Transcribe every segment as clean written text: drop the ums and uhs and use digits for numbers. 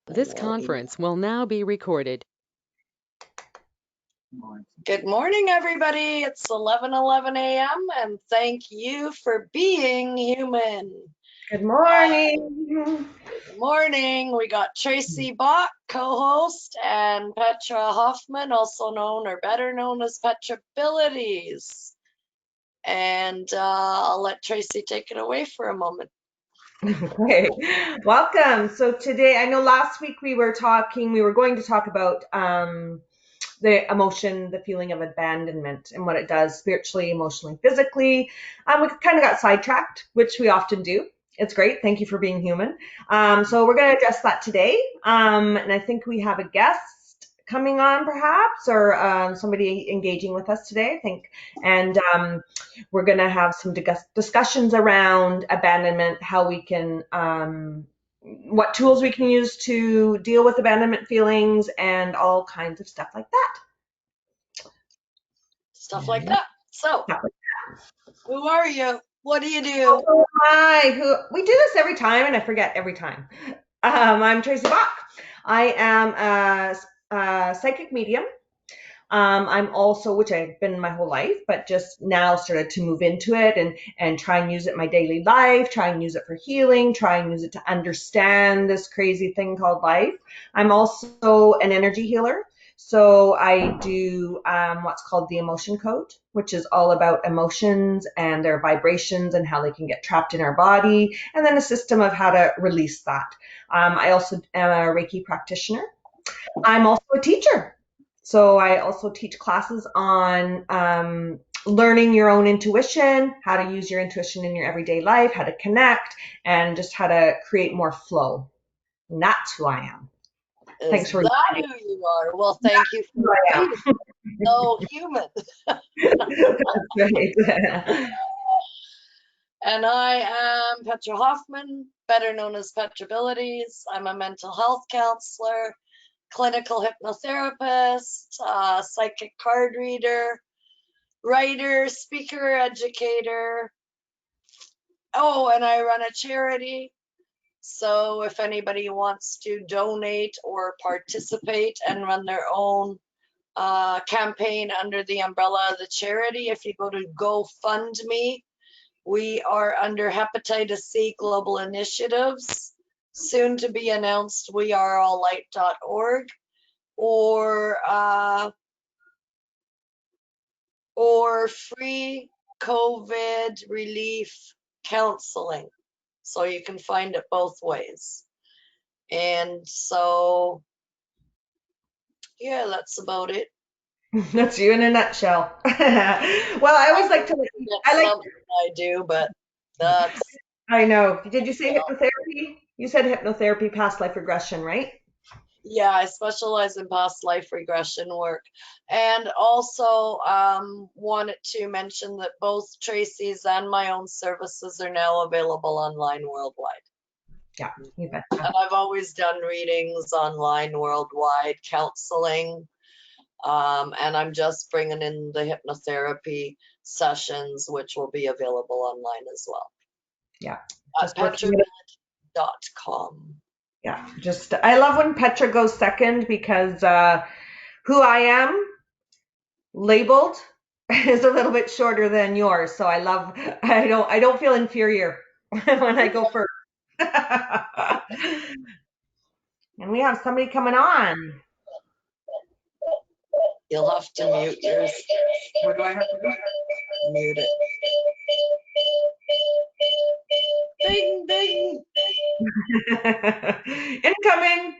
This conference will now be recorded. Good morning, everybody. It's 11:11 a.m. and thank you for being human. Good morning. Good morning. We got Tracy Bach, co-host, and Petra Hoffman, also known or better known as Petrabilities. And I'll let Tracy take it away for a moment. Okay, welcome. So today, I know last week we were going to talk about the emotion, the feeling of abandonment and what it does spiritually, emotionally, physically. We kind of got sidetracked, which we often do. It's great. Thank you for being human. So we're going to address that today. And I think we have a guest coming on perhaps, or somebody engaging with us today, I think. And we're going to have some discussions around abandonment, how we can, what tools we can use to deal with abandonment feelings, and all kinds of stuff like that. Stuff like that. So, who are you? What do you do? Oh, hi. We do this every time, and I forget every time. I'm Tracy Bach. I am a psychic medium. I'm also, which I've been my whole life, but just now started to move into it and try and use it in my daily life, try and use it for healing, try and use it to understand this crazy thing called life. I'm also an energy healer. So I do what's called the emotion code, which is all about emotions and their vibrations and how they can get trapped in our body, and then a system of how to release that. I also am a Reiki practitioner. I'm also a teacher. So I also teach classes on learning your own intuition, how to use your intuition in your everyday life, how to connect, and just how to create more flow. And that's who I am. Thanks for that who you are? Well, thank you for being so human. That's right. And I am Petra Hoffman, better known as Petrabilities. I'm a mental health counselor, clinical hypnotherapist, psychic card reader, writer, speaker, educator. Oh, and I run a charity. So if anybody wants to donate or participate and run their own campaign under the umbrella of the charity, if you go to GoFundMe, we are under Hepatitis C Global Initiatives, soon to be announced wearealllight.org, or free COVID relief counseling. So you can find it both ways. And so, yeah, that's about it. That's you in a nutshell. Well, I always like to. I do, but that's. I know. Did you say hypnotherapy? You said hypnotherapy, past life regression, right? Yeah, I specialize in past life regression work. And also wanted to mention that both Tracy's and my own services are now available online worldwide. Yeah, you bet. And I've always done readings online worldwide, counseling, and I'm just bringing in the hypnotherapy sessions, which will be available online as well. Yeah. At petrability.com. Yeah, I love when Petra goes second because who I am labeled is a little bit shorter than yours. So I don't feel inferior when I go first. And we have somebody coming on. You'll have to mute yours. What do I have to do? Mute it. Ding, ding. Incoming.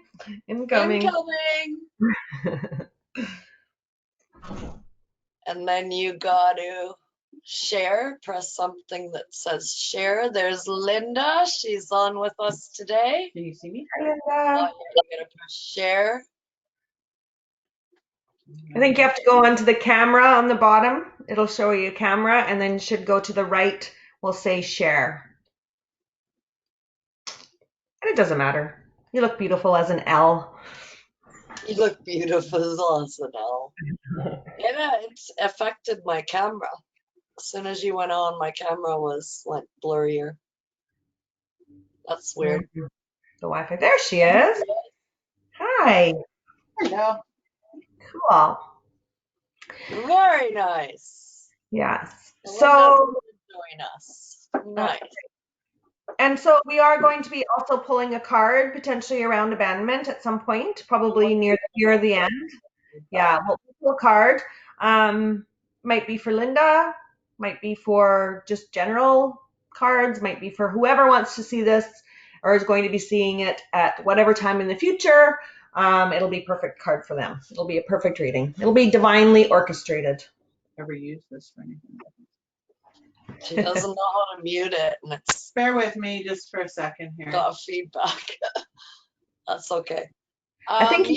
Incoming. And then you got to share, press something that says share. There's Linda. She's on with us today. Do you see me? Hi, Linda. You're going to press share. I think you have to go onto the camera on the bottom. It'll show you a camera, and then you should go to the right. We'll say share. And it doesn't matter. You look beautiful as an L. You look beautiful as an L. It's affected my camera. As soon as you went on, my camera went blurrier. That's weird. The Wi-Fi. There she is. Hi. Hello. Cool. Very nice. Yes. Linda's So, going to join us. Nice. and so we are going to be also pulling a card potentially around abandonment at some point, probably near the end. Yeah, we'll pull a card. Might be for Linda, might be for just general cards, might be for whoever wants to see this or is going to be seeing it at whatever time in the future. It'll be a perfect card for them. It'll be a perfect reading. It'll be divinely orchestrated. Ever use this for anything? She doesn't know how to mute it, and it's Bear with me just for a second here. got feedback. That's okay. I think Yeah.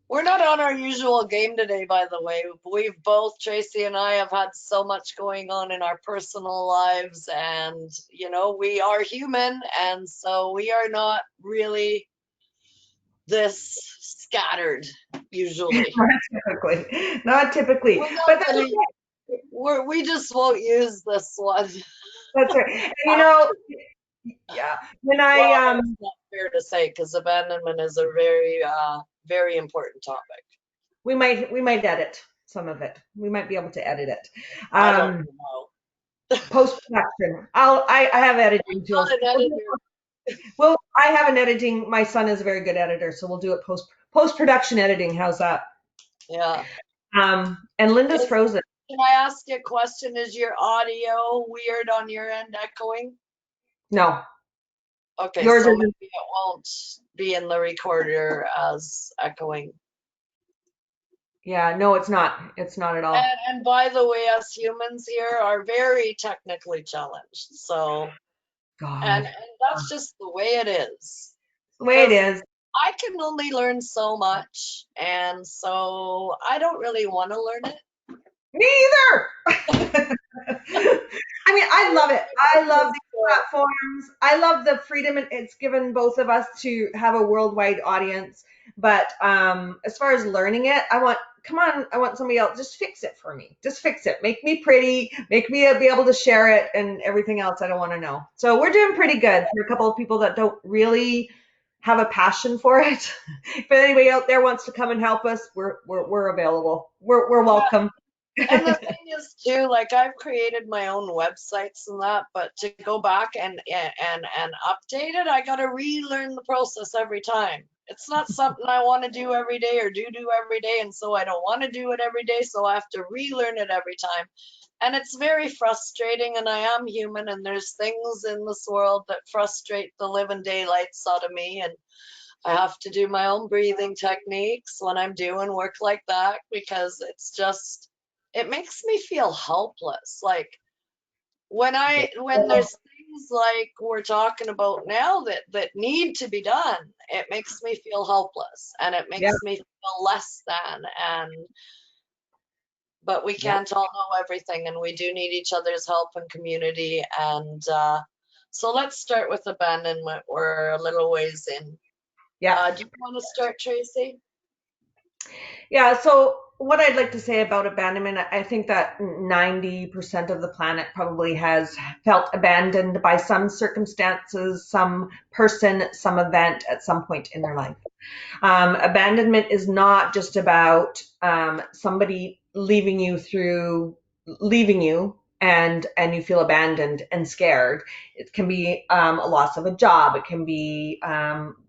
We're not on our usual game today, by the way. We've both, Tracy and I, have had so much going on in our personal lives, and we are human, and so we are not really this scattered usually. Not typically. We're not But that's gonna- okay. we just won't use this one. That's right. And yeah, when Well, it's not fair to say because abandonment is a very, very important topic. we might edit some of it. We might be able to edit it. I don't know. Post-production. I have editing tools. Not an editor. Well, I have an editing. My son is a very good editor, so we'll do it post-production editing. How's that? Yeah. And Linda's frozen. Can I ask you a question? Is your audio weird on your end, echoing? No. Okay, Yours so isn't. maybe it won't be in the recorder as echoing. Yeah, no, it's not. It's not at all. And by the way, us humans here are very technically challenged. So, God. and that's just the way it is. The way it is. I can only learn so much, and so I don't really want to learn it. Me either. I mean, I love it. I love these platforms. I love the freedom it's given both of us to have a worldwide audience. But as far as learning it, I want somebody else. Just fix it for me. Just fix it. Make me pretty. Make me be able to share it, and everything else I don't want to know. So we're doing pretty good for a couple of people that don't really have a passion for it. If anybody out there wants to come and help us, we're available. We're welcome. And the thing is too, like I've created my own websites and that, but to go back and update it, I got to relearn the process every time. It's not something I want to do every day or do every day, and so I don't want to do it every day, so I have to relearn it every time. And it's very frustrating, and I am human, and there's things in this world that frustrate the living daylights out of me, and I have to do my own breathing techniques when I'm doing work like that, because it makes me feel helpless. Like when there's things like we're talking about now that need to be done, it makes me feel helpless, and it makes me feel less than. But we can't all know everything, and we do need each other's help and community. And so let's start with abandonment. We're a little ways in. Yeah. Do you want to start, Tracy? Yeah, so what I'd like to say about abandonment, I think that 90% of the planet probably has felt abandoned by some circumstances, some person, some event at some point in their life. Abandonment is not just about somebody leaving you and you feel abandoned and scared. It can be a loss of a job. It can be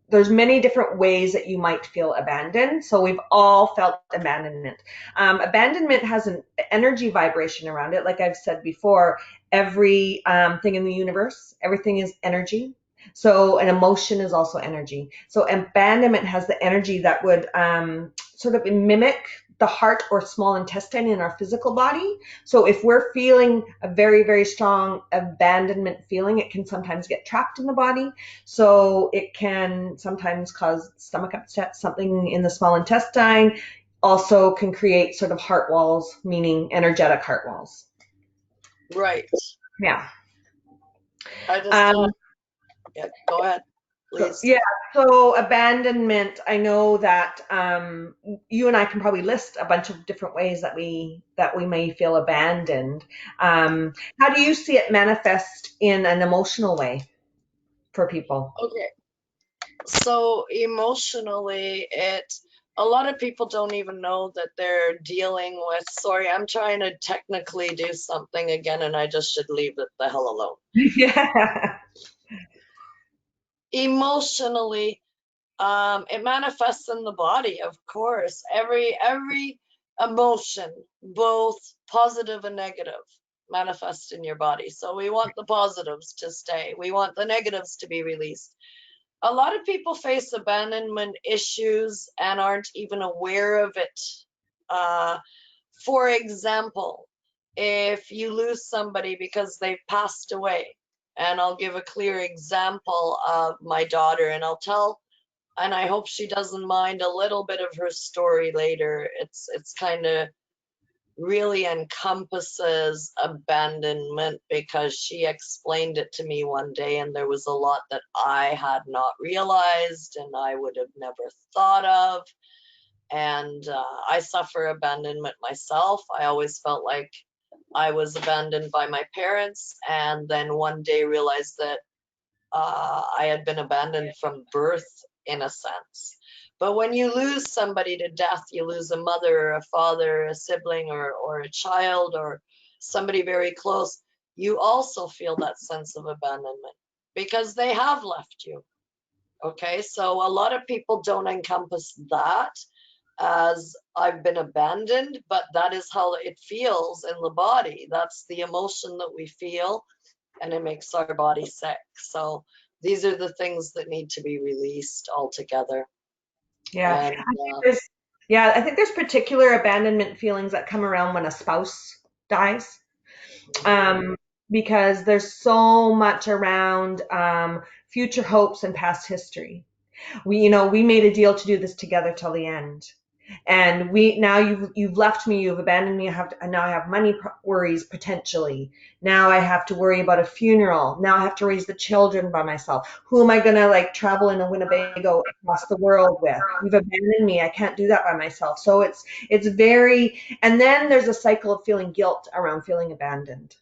there's many different ways that you might feel abandoned. So we've all felt abandonment. Abandonment has an energy vibration around it. Like I've said before, every thing in the universe, everything is energy. So an emotion is also energy. So abandonment has the energy that would sort of mimic the heart or small intestine in our physical body. So if we're feeling a very, very strong abandonment feeling, it can sometimes get trapped in the body. So it can sometimes cause stomach upset, something in the small intestine, also can create sort of heart walls, meaning energetic heart walls. Right. Yeah. I just yeah, go ahead, please. So abandonment, I know that you and I can probably list a bunch of different ways that we may feel abandoned. How do you see it manifest in an emotional way for people? Okay. So emotionally, a lot of people don't even know that they're dealing with, sorry, I'm trying to technically do something again and I just should leave it the hell alone. Yeah. Emotionally, it manifests in the body, of course. Every emotion, both positive and negative, manifest in your body. So we want the positives to stay. We want the negatives to be released. A lot of people face abandonment issues and aren't even aware of it. For example, if you lose somebody because they've passed away, and I'll give a clear example of my daughter, and I'll tell, and I hope she doesn't mind, a little bit of her story later. It's kind of really encompasses abandonment because she explained it to me one day, and there was a lot that I had not realized and I would have never thought of. And I suffer abandonment myself. I always felt like I was abandoned by my parents, and then one day realized that I had been abandoned from birth, in a sense. But when you lose somebody to death, you lose a mother, a father, a sibling, or a child, or somebody very close, you also feel that sense of abandonment because they have left you. Okay, so a lot of people don't encompass that as I've been abandoned, but that is how it feels in the body. That's the emotion that we feel, and it makes our body sick. So these are the things that need to be released altogether. Yeah. And I think there's particular abandonment feelings that come around when a spouse dies. Because there's so much around future hopes and past history. We made a deal to do this together till the end. And now you've left me, you've abandoned me. Now I have money worries potentially. Now I have to worry about a funeral. Now I have to raise the children by myself. Who am I gonna travel in a Winnebago across the world with? You've abandoned me. I can't do that by myself. So it's very, and then there's a cycle of feeling guilt around feeling abandoned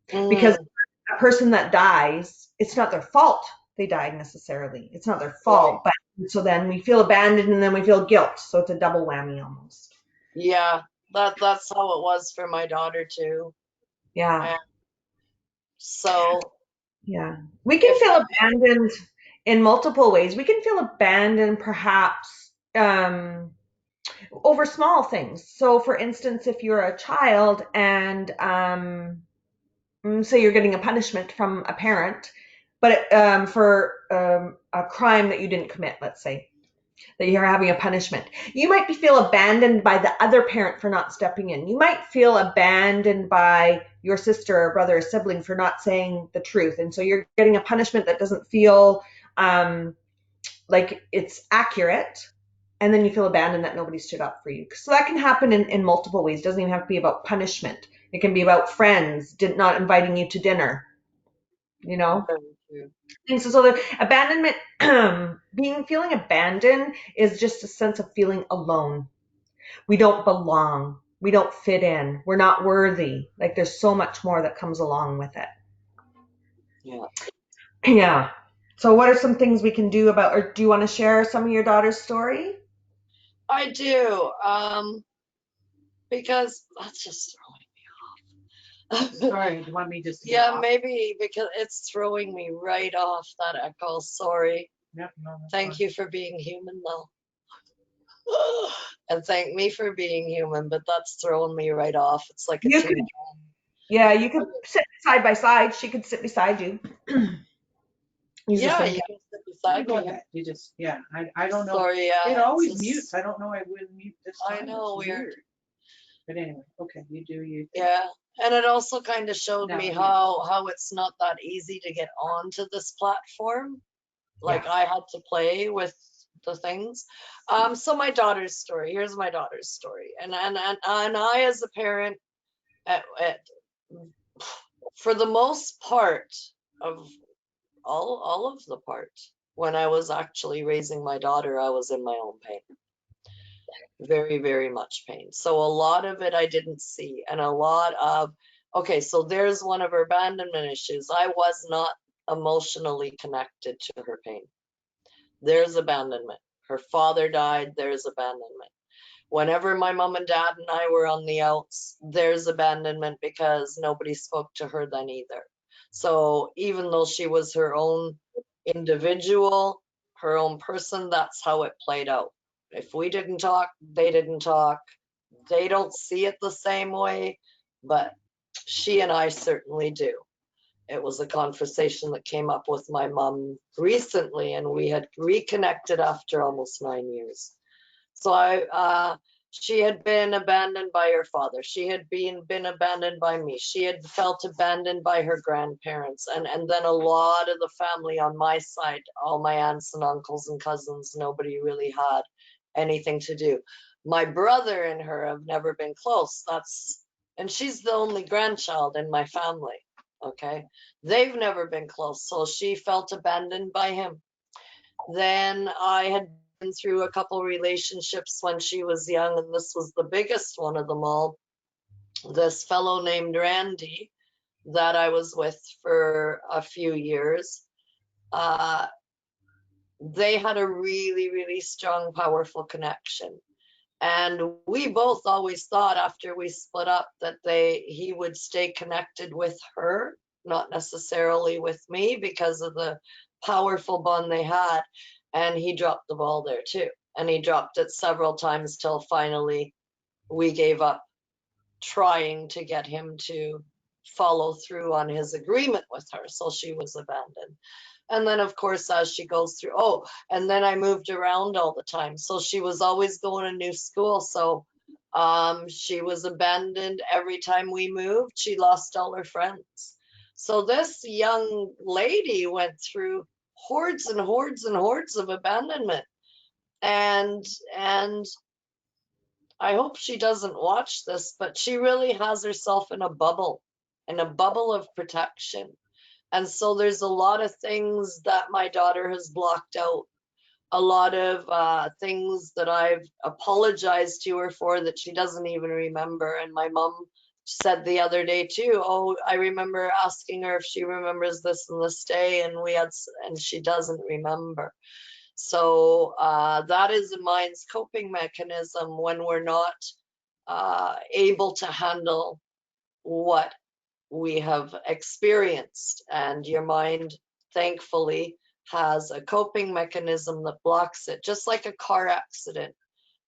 because a person that dies, it's not their fault they died necessarily. It's not their fault, but so then we feel abandoned and then we feel guilt. So it's a double whammy almost. yeah, that's how it was for my daughter too. Yeah. And so Yeah. We can feel abandoned in multiple ways. We can feel abandoned perhaps over small things. So for instance, if you're a child and say you're getting a punishment from a parent, but for a crime that you didn't commit, let's say, that you're having a punishment. You might feel abandoned by the other parent for not stepping in. You might feel abandoned by your sister or brother or sibling for not saying the truth. And so you're getting a punishment that doesn't feel like it's accurate. And then you feel abandoned that nobody stood up for you. So that can happen in multiple ways. It doesn't even have to be about punishment. It can be about friends not inviting you to dinner, And so the abandonment, feeling abandoned is just a sense of feeling alone. We don't belong. We don't fit in. We're not worthy. Like there's so much more that comes along with it. Yeah. Yeah. So what are some things we can do about, or do you want to share some of your daughter's story? I do, because that's just throwing me off. Sorry, do you want me just to Yeah, maybe because it's throwing me right off, that echo. Sorry. Yep, no, that's Thank fine. you for being human, though. And thank me for being human, but that's throwing me right off. It's like a You two. could, yeah, you could sit side by side. She could sit beside you. Use the Yeah, same you can sit beside Go me. ahead. You just, yeah, I don't know. Sorry, yeah. It always it's mutes. just- I don't know. I would mute this I time. know, It's weird. But anyway, okay, you do you. Yeah, and it also kind of showed me No, how it's not that easy to get onto this platform. Like Yeah. I had to play with the things. So my daughter's story. Here's my daughter's story, and I as a parent, for the most part of all of the part, when I was actually raising my daughter, I was in my own pain. Very, very much pain. So a lot of it I didn't see, and a lot of, okay, so there's one of her abandonment issues. I was not emotionally connected to her pain. there's abandonment. Her father died, there's abandonment. Whenever my mom and dad and I were on the outs, there's abandonment because nobody spoke to her then either. So even though she was her own individual, her own person, that's how it played out. If we didn't talk, they didn't talk. They don't see it the same way, but she and I certainly do. It was a conversation that came up with my mom recently, and we had reconnected after almost 9 years. So she had been abandoned by her father. She had been abandoned by me. She had felt abandoned by her grandparents, and then a lot of the family on my side, all my aunts and uncles and cousins, nobody really had anything to do. My brother and her have never been close. And she's the only grandchild in my family. Okay, they've never been close, so she felt abandoned by him. Then I had been through a couple relationships when she was young, and this was the biggest one of them all. This fellow named Randy that I was with for a few years, they had a really, really strong, powerful connection. And we both always thought after we split up that he would stay connected with her, not necessarily with me, because of the powerful bond they had. And he dropped the ball there too. And he dropped it several times till finally we gave up trying to get him to follow through on his agreement with her. So she was abandoned. And then, of course, as she goes through, and then I moved around all the time. So she was always going to new school. So she was abandoned every time we moved. She lost all her friends. So this young lady went through hordes and hordes and hordes of abandonment. And I hope she doesn't watch this, but she really has herself in a bubble of protection. And so there's a lot of things that my daughter has blocked out, a lot of things that I've apologized to her for that she doesn't even remember. And my mom said the other day too, I remember asking her if she remembers this and this day, and she doesn't remember. So that is a mind's coping mechanism when we're not able to handle what we have experienced. And your mind, thankfully, has a coping mechanism that blocks it, just like a car accident.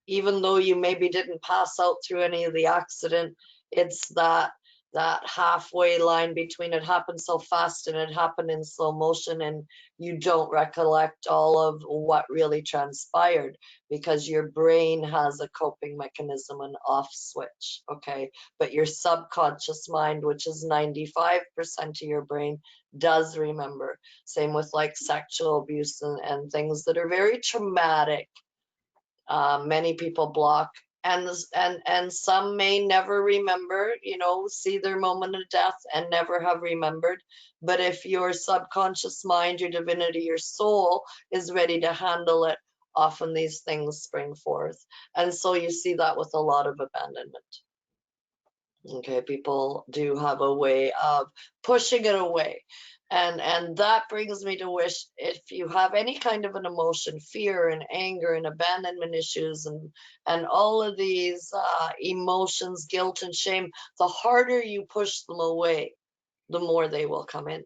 Even though you maybe didn't pass out through any of the accident, it's that halfway line between it happened so fast and it happened in slow motion, and you don't recollect all of what really transpired because your brain has a coping mechanism, an off switch. Okay, but your subconscious mind, which is 95% of your brain, does remember. Same with like sexual abuse and things that are very traumatic. Many people block, and some may never remember, see their moment of death and never have remembered. But if your subconscious mind, your divinity, your soul is ready to handle it, often these things spring forth. And so you see that with a lot of abandonment. Okay, people do have a way of pushing it away. And that brings me to wish, if you have any kind of an emotion, fear and anger and abandonment issues and all of these emotions, guilt and shame, the harder you push them away, the more they will come in.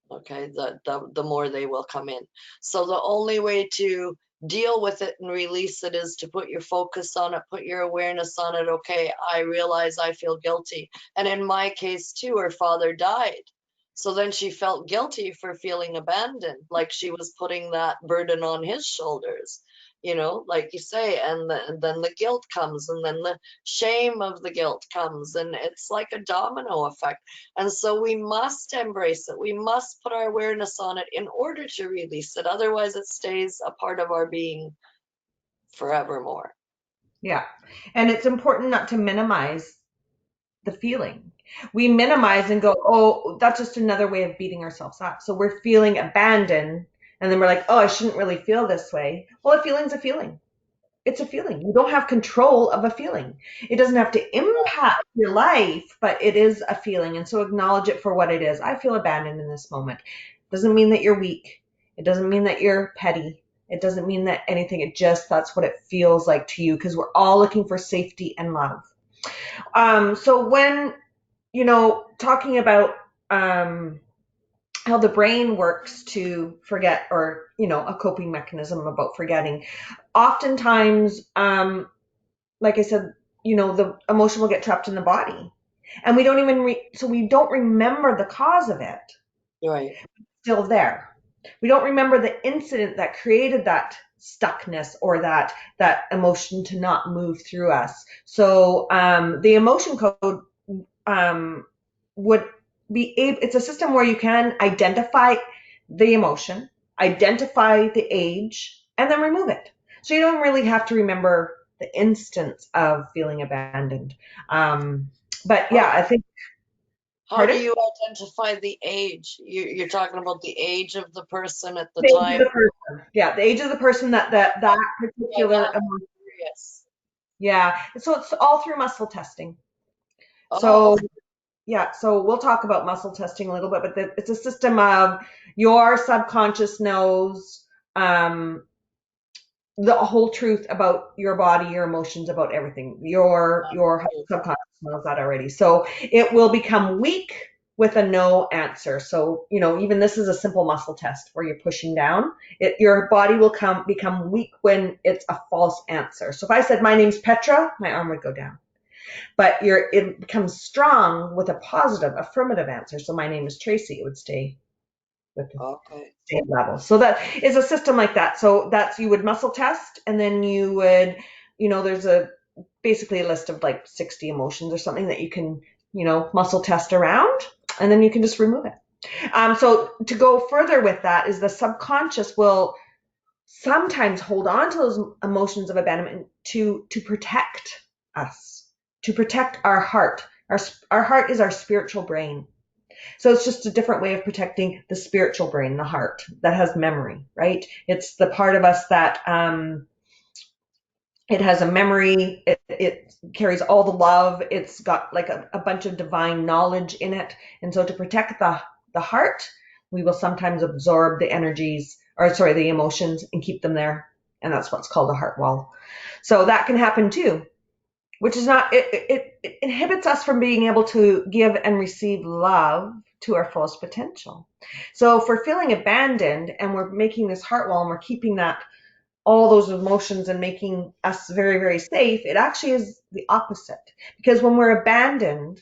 Okay, the more they will come in. So the only way to deal with it and release it is to put your focus on it, put your awareness on it. Okay, I realize I feel guilty. And in my case too, her father died. So then she felt guilty for feeling abandoned, like she was putting that burden on his shoulders, like you say, and then the guilt comes, and then the shame of the guilt comes, and it's like a domino effect. And so we must embrace it. We must put our awareness on it in order to release it. Otherwise, it stays a part of our being forevermore. Yeah. And it's important not to minimize the feeling. We minimize and go, oh, that's just another way of beating ourselves up. So we're feeling abandoned, and then we're like, oh, I shouldn't really feel this way. Well, a feeling's a feeling. It's a feeling. You don't have control of a feeling. It doesn't have to impact your life, but it is a feeling. And so acknowledge it for what it is. I feel abandoned in this moment. Doesn't mean that you're weak. It doesn't mean that you're petty. It doesn't mean that anything. It just, that's what it feels like to you, because we're all looking for safety and love. So when, talking about how the brain works to forget, or, a coping mechanism about forgetting, oftentimes, like I said, the emotion will get trapped in the body, and we don't even, so we don't remember the cause of it. Right. Still there. We don't remember the incident that created that stuckness, or that emotion to not move through us. So the emotion code would be it's a system where you can identify the emotion, identify the age, and then remove it. So you don't really have to remember the instance of feeling abandoned. But yeah, I think. How Pardon? do you identify the age? You're talking about the age of the person at the The age time? of the person. Yeah, the age of the person that particular emotion. Yes. Yeah, so it's all through muscle testing. Oh, So okay. yeah, so we'll talk about muscle testing a little bit, but it's a system of your subconscious knows the whole truth about your body, your emotions, about everything. Your subconscious knows that already. So it will become weak with a no answer. So, even this is a simple muscle test where you're pushing down. Your body will become weak when it's a false answer. So if I said my name's Petra, my arm would go down. But it becomes strong with a positive, affirmative answer. So my name is Tracy, it would stay with the Okay. same level. So that is a system like that. So you would muscle test, and then you would, there's basically a list of like 60 emotions or something that you can, muscle test around, and then you can just remove it. So to go further with that is the subconscious will sometimes hold on to those emotions of abandonment to protect us, to protect our heart. Our heart is our spiritual brain. So it's just a different way of protecting the spiritual brain, the heart that has memory, right? It's the part of us that it has a memory. It carries all the love. It's got like a bunch of divine knowledge in it. And so to protect the heart, we will sometimes absorb the the emotions, and keep them there. And that's what's called a heart wall. So that can happen too, which is not, it inhibits us from being able to give and receive love to our fullest potential. So if we're feeling abandoned and we're making this heart wall and we're keeping all those emotions and making us very, very safe, it actually is the opposite. Because when we're abandoned,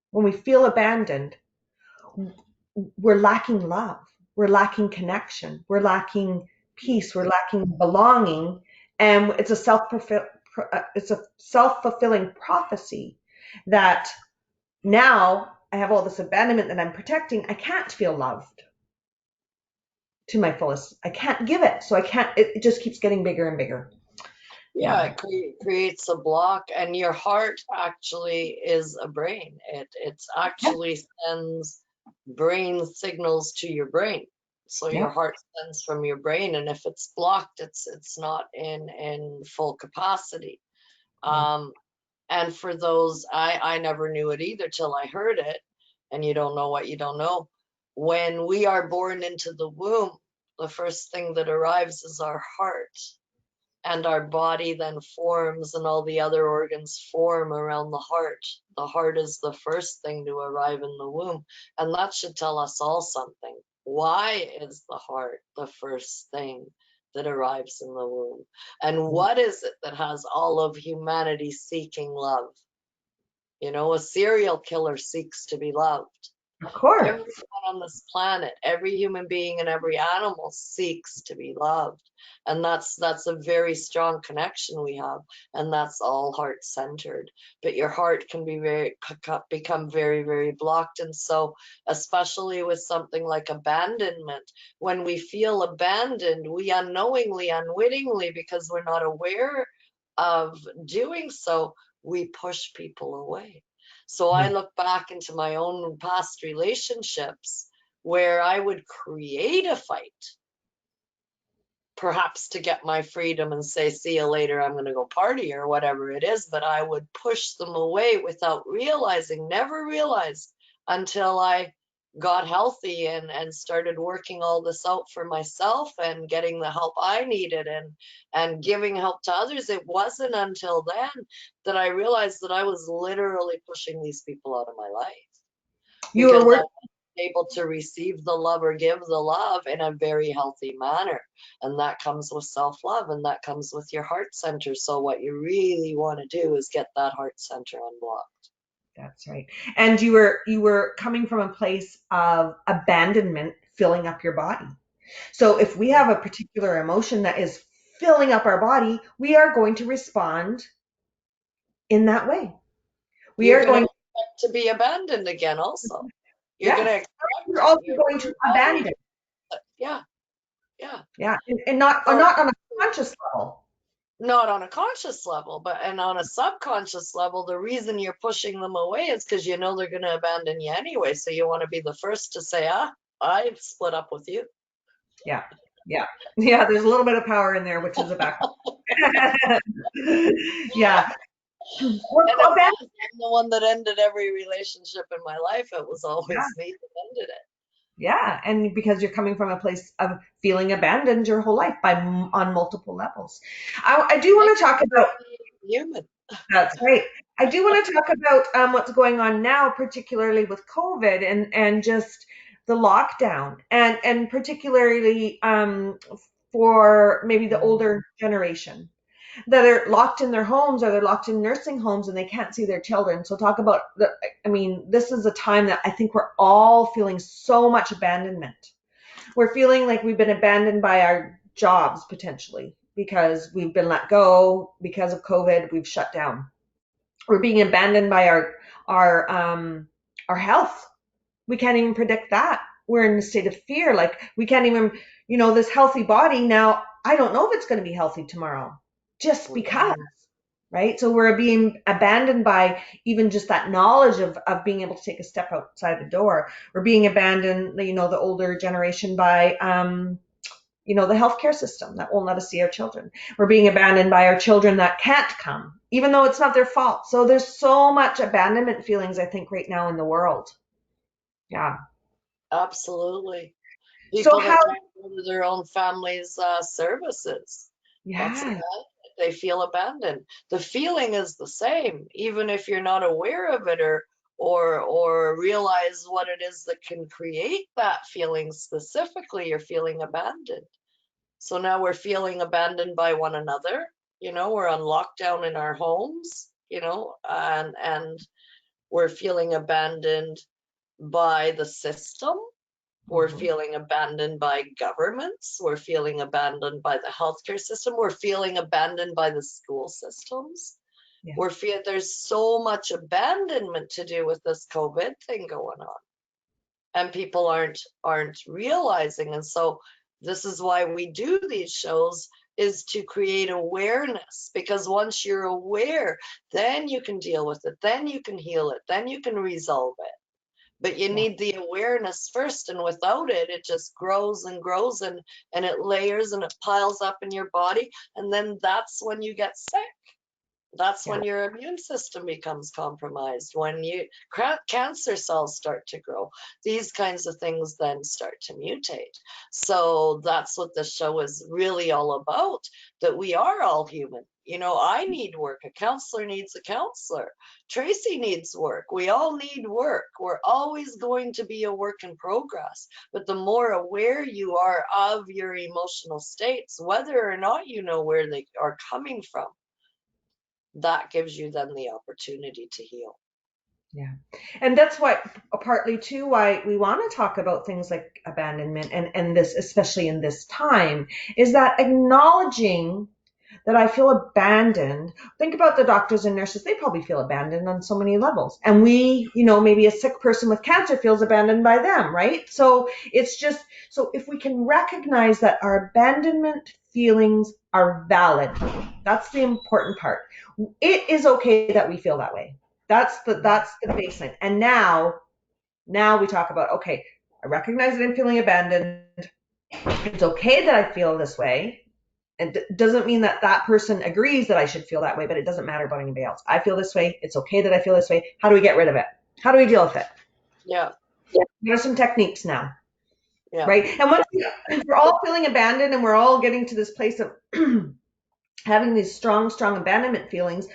when we feel abandoned, we're lacking love, we're lacking connection, we're lacking peace, we're lacking belonging, and it's a self-fulfilling prophecy that now I have all this abandonment that I'm protecting. I can't feel loved to my fullest. I can't give it. So I can't, it just keeps getting bigger and bigger. Yeah, it creates a block, and your heart actually is a brain. It's actually sends brain signals to your brain. So Yeah. your heart sends from your brain, and if it's blocked, it's not in full capacity. And for those, I never knew it either till I heard it, and you don't know what you don't know. When we are born into the womb, the first thing that arrives is our heart, and our body then forms, and all the other organs form around the heart. The heart is the first thing to arrive in the womb, and that should tell us all something. Why is the heart the first thing that arrives in the womb? And what is it that has all of humanity seeking love? A serial killer seeks to be loved. Of course. Everyone on this planet, every human being and every animal seeks to be loved. And that's a very strong connection we have. And that's all heart centered. But your heart can become very, very blocked. And so, especially with something like abandonment, when we feel abandoned, we unknowingly, unwittingly, because we're not aware of doing so, we push people away. So I look back into my own past relationships where I would create a fight, perhaps to get my freedom and say, see you later, I'm going to go party or whatever it is, but I would push them away without realizing, never realized until I got healthy and started working all this out for myself and getting the help I needed and giving help to others, it wasn't until then that I realized that I was literally pushing these people out of my life You were because I working. wasn't able to receive the love or give the love in a very healthy manner. And that comes with self-love, and that comes with your heart center. So what you really want to do is get that heart center unblocked. That's right. And you were coming from a place of abandonment filling up your body. So if we have a particular emotion that is filling up our body, we are going to respond in that way. We You're are going to going, expect to be abandoned again also. You're going to yes, expect we're also your going to body. abandon. Yeah, yeah. Yeah. And not So on a conscious level. not on a conscious level, but and on a subconscious level, the reason you're pushing them away is because you know they're going to abandon you anyway. So you want to be the first to say, I've split up with you. Yeah. Yeah. Yeah. There's a little bit of power in there, which is a back. Yeah. Well, And it was. I'm the one that ended every relationship in my life. It was always me that ended it. yeah, and because you're coming from a place of feeling abandoned your whole life on multiple levels. I do want to talk about. Human. That's right. I do want to talk about what's going on now, particularly with COVID and just the lockdown, and particularly for maybe the older generation that are locked in their homes or they're locked in nursing homes and they can't see their children. So talk about I mean, this is a time that I think we're all feeling so much abandonment. We're feeling like we've been abandoned by our jobs potentially because we've been let go because of COVID. We've shut down. We're being abandoned by our health. We can't even predict that. We're in a state of fear. Like we can't even, this healthy body now. I don't know if it's going to be healthy tomorrow just because, right? So we're being abandoned by even just that knowledge of being able to take a step outside the door. We're being abandoned, the older generation by, the healthcare system that won't let us see our children. We're being abandoned by our children that can't come, even though it's not their fault. So there's so much abandonment feelings, I think, right now in the world. Yeah. Absolutely. So People how? that can't go to their own family's services. That's Yeah. abandoned. They feel abandoned. The feeling is the same, even if you're not aware of it or realize what it is that can create that feeling specifically. You're feeling abandoned. So now we're feeling abandoned by one another. We're on lockdown in our homes. And we're feeling abandoned by the system. We're Mhm. feeling abandoned by governments. We're feeling abandoned by the healthcare system. We're feeling abandoned by the school systems. Yeah. There's so much abandonment to do with this COVID thing going on, and people aren't realizing. And so this is why we do these shows, is to create awareness, because once you're aware, then you can deal with it, then you can heal it, then you can resolve it. But you need the awareness first, and without it, it just grows and grows and it layers and it piles up in your body, and then that's when you get sick. That's Yeah. when your immune system becomes compromised, when cancer cells start to grow. These kinds of things then start to mutate. So that's what the show is really all about, that we are all human. I need work. A counselor needs a counselor. Tracy needs work. We all need work. We're always going to be a work in progress. But the more aware you are of your emotional states, whether or not you know where they are coming from, that gives you then the opportunity to heal. Yeah. And that's what partly too why we want to talk about things like abandonment and this, especially in this time, is that acknowledging that I feel abandoned. Think about the doctors and nurses. They probably feel abandoned on so many levels. And we, maybe a sick person with cancer feels abandoned by them, right? So it's just, so if we can recognize that our abandonment feelings are valid, that's the important part. It is okay that we feel that way. That's the baseline. And now we talk about, okay, I recognize that I'm feeling abandoned. It's okay that I feel this way. And it doesn't mean that that person agrees that I should feel that way, but it doesn't matter about anybody else. I feel this way. It's okay that I feel this way. How do we get rid of it? How do we deal with it? Yeah. What are some techniques now? Yeah. Right. And once we're all feeling abandoned and we're all getting to this place of having these strong abandonment feelings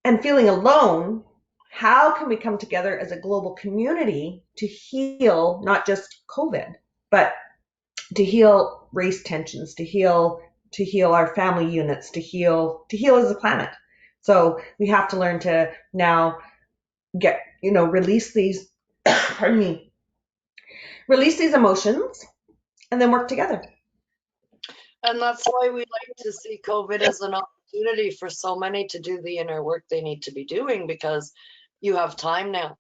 and feeling alone, how can we come together as a global community to heal not just COVID, but to heal race tensions, to heal our family units, to heal as a planet? So we have to learn to now release these pardon me, release these emotions and then work together. And that's why we like to see COVID as an opportunity for so many to do the inner work they need to be doing, because you have time now.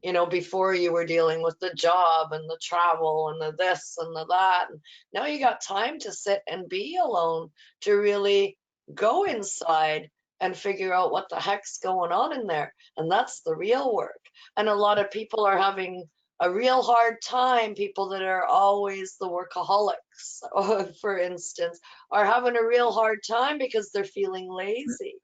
You know, before you were dealing with the job and the travel and the this and the that. And now you got time to sit and be alone, to really go inside and figure out what the heck's going on in there. And that's the real work. And a lot of people are having a real hard time. People that are always the workaholics, for instance, are having a real hard time because they're feeling lazy.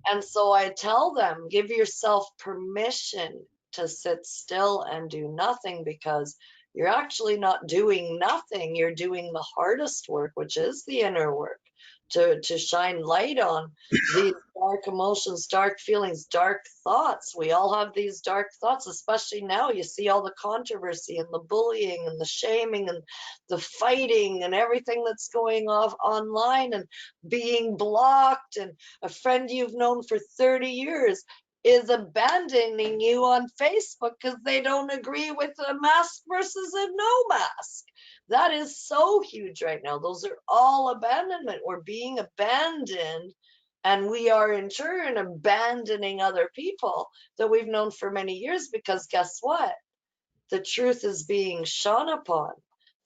And so I tell them, give yourself permission to sit still and do nothing, because you're actually not doing nothing. You're doing the hardest work, which is the inner work, to shine light on these dark emotions, dark feelings, dark thoughts. We all have these dark thoughts, especially now. You see all the controversy and the bullying and the shaming and the fighting and everything that's going off online and being blocked. And a friend you've known for 30 years is abandoning you on Facebook because they don't agree with a mask versus a no mask. That is so huge right now. Those are all abandonment. We're being abandoned, and we are in turn abandoning other people that we've known for many years, because guess what? The truth is being shone upon.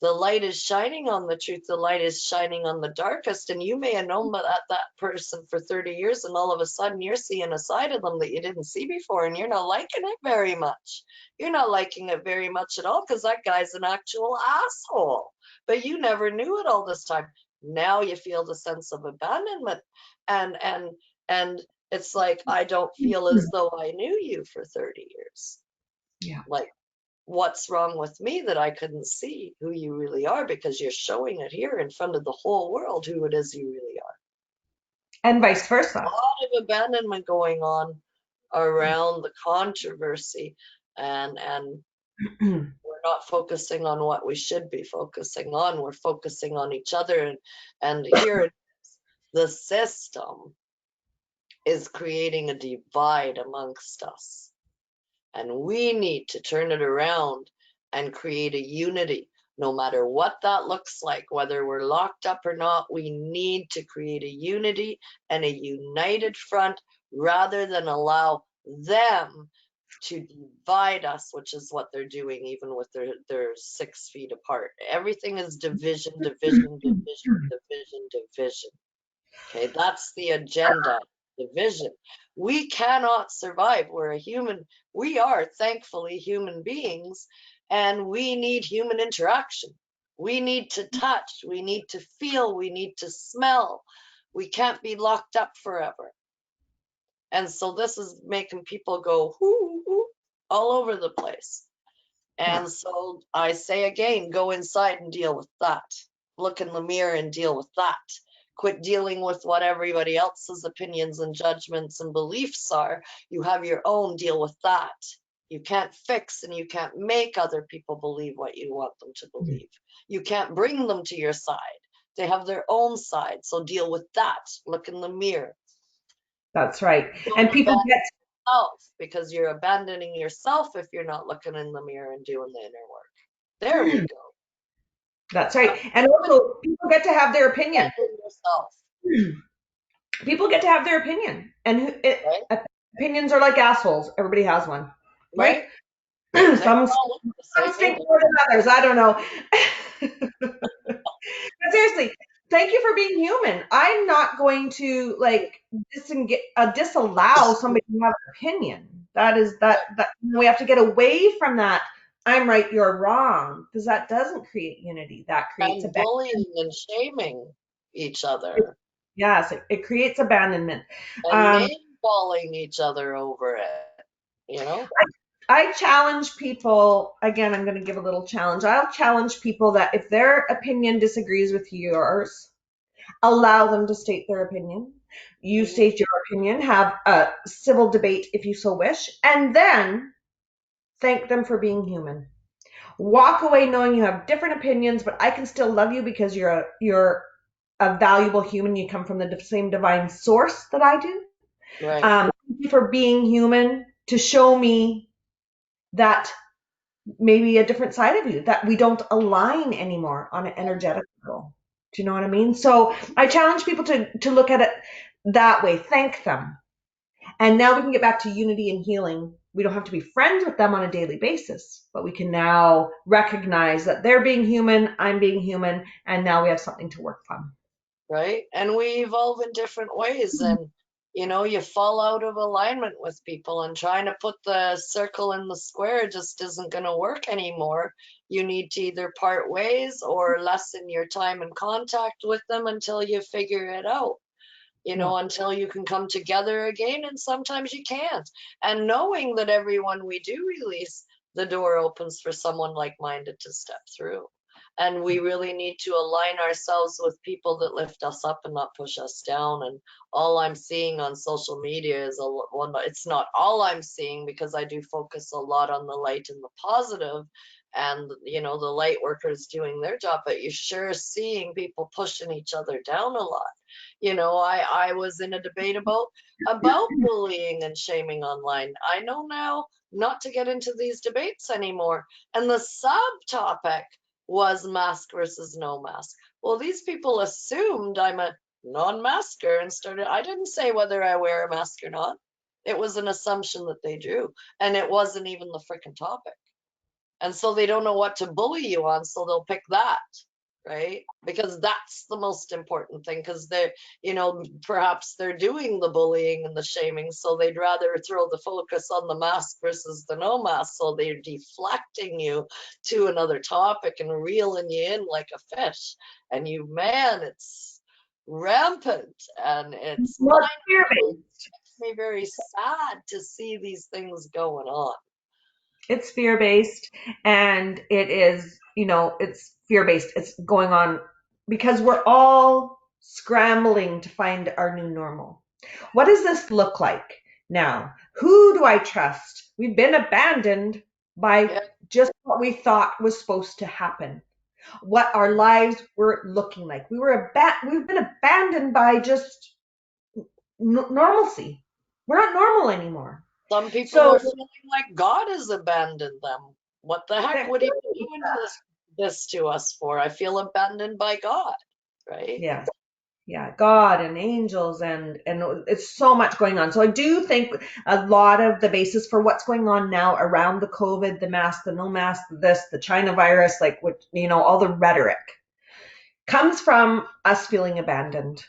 The light is shining on the truth. The light is shining on the darkest. And you may have known that person for 30 years, and all of a sudden you're seeing a side of them that you didn't see before, and you're not liking it very much. You're not liking it very much at all, because that guy's an actual asshole. But you never knew it all this time. Now you feel the sense of abandonment. And it's like, I don't feel as though I knew you for 30 years. Yeah. Like, what's wrong with me that I couldn't see who you really are, because you're showing it here in front of the whole world who it is you really are. And vice versa. A lot of abandonment going on around the controversy, and we're not focusing on what we should be focusing on. We're focusing on each other, and here it is. The system is creating a divide amongst us. And we need to turn it around and create a unity, no matter what that looks like, whether we're locked up or not. We need to create a unity and a united front, rather than allow them to divide us, which is what they're doing, even with their 6 feet apart. Everything is division, division, division, division, division. Okay, that's the agenda. Division. We cannot survive. We are thankfully human beings, and we need human interaction. We need to touch, we need to feel, we need to smell. We can't be locked up forever. And so this is making people go whoo, whoo, all over the place. And so I say again, go inside and deal with that. Look in the mirror and deal with that. Quit dealing with what everybody else's opinions and judgments and beliefs are. You have your own, deal with that. You can't fix and you can't make other people believe what you want them to believe. You can't bring them to your side. They have their own side. So deal with that. Look in the mirror. That's right. Don't And people abandon get yourself, because you're abandoning yourself if you're not looking in the mirror and doing the inner work. There we go. That's right. And also, people get to have their opinion. Yourself. People get to have their opinion, and Right. opinions are like assholes. Everybody has one, right? Right. Some stink more than others. I don't know. But seriously, thank you for being human. I'm not going to disallow somebody to have an opinion. That we have to get away from that. I'm right, you're wrong, because that doesn't create unity. That creates And bullying and shaming each other. Yes, it creates abandonment. And name calling each other over it, you know? I challenge people, again, I'm going to give a little challenge. I'll challenge people that if their opinion disagrees with yours, allow them to state their opinion. You Mhm. state your opinion, have a civil debate if you so wish, and then thank them for being human. Walk away knowing you have different opinions, but I can still love you because you're a valuable human. You come from the same divine source that I do. Right. Thank you for being human to show me that maybe a different side of you, that we don't align anymore on an energetic level. Do you know what I mean? So I challenge people to look at it that way. Thank them. And now we can get back to unity and healing. We don't have to be friends with them on a daily basis, but we can now recognize that they're being human, I'm being human, and now we have something to work from. Right? And we evolve in different ways. And, you fall out of alignment with people, and trying to put the circle in the square just isn't going to work anymore. You need to either part ways or lessen your time in contact with them until you figure it out. Until you can come together again, and sometimes you can't. And knowing that everyone we do release, the door opens for someone like-minded to step through. And we really need to align ourselves with people that lift us up and not push us down. And all I'm seeing on social media is it's not all I'm seeing, because I do focus a lot on the light and the positive, and the light workers doing their job, but you're sure seeing people pushing each other down a lot. I was in a debate about bullying and shaming online. I know now not to get into these debates anymore. And the subtopic was mask versus no mask. Well, these people assumed I'm a non-masker and I didn't say whether I wear a mask or not. It was an assumption that they drew, and it wasn't even the freaking topic. And so they don't know what to bully you on, so they'll pick that, right? Because that's the most important thing, because perhaps they're doing the bullying and the shaming, so they'd rather throw the focus on the mask versus the no mask, so they're deflecting you to another topic and reeling you in like a fish. And man, it's rampant, and it's More mind fear-based. makes me very sad to see these things going on. It's fear-based, and it's fear-based. It's going on because we're all scrambling to find our new normal. What does this look like now? Who do I trust? We've been abandoned by Yeah. just what we thought was supposed to happen, what our lives were looking like. We've been abandoned by just normalcy. We're not normal anymore. Some people So are feeling like God has abandoned them. What the heck would he be doing this to us for? I feel abandoned by God, right? yeah, God and angels and it's so much going on. So I do think a lot of the basis for what's going on now around the COVID, the mask, the no mask, the China virus, like what all the rhetoric comes from us feeling abandoned.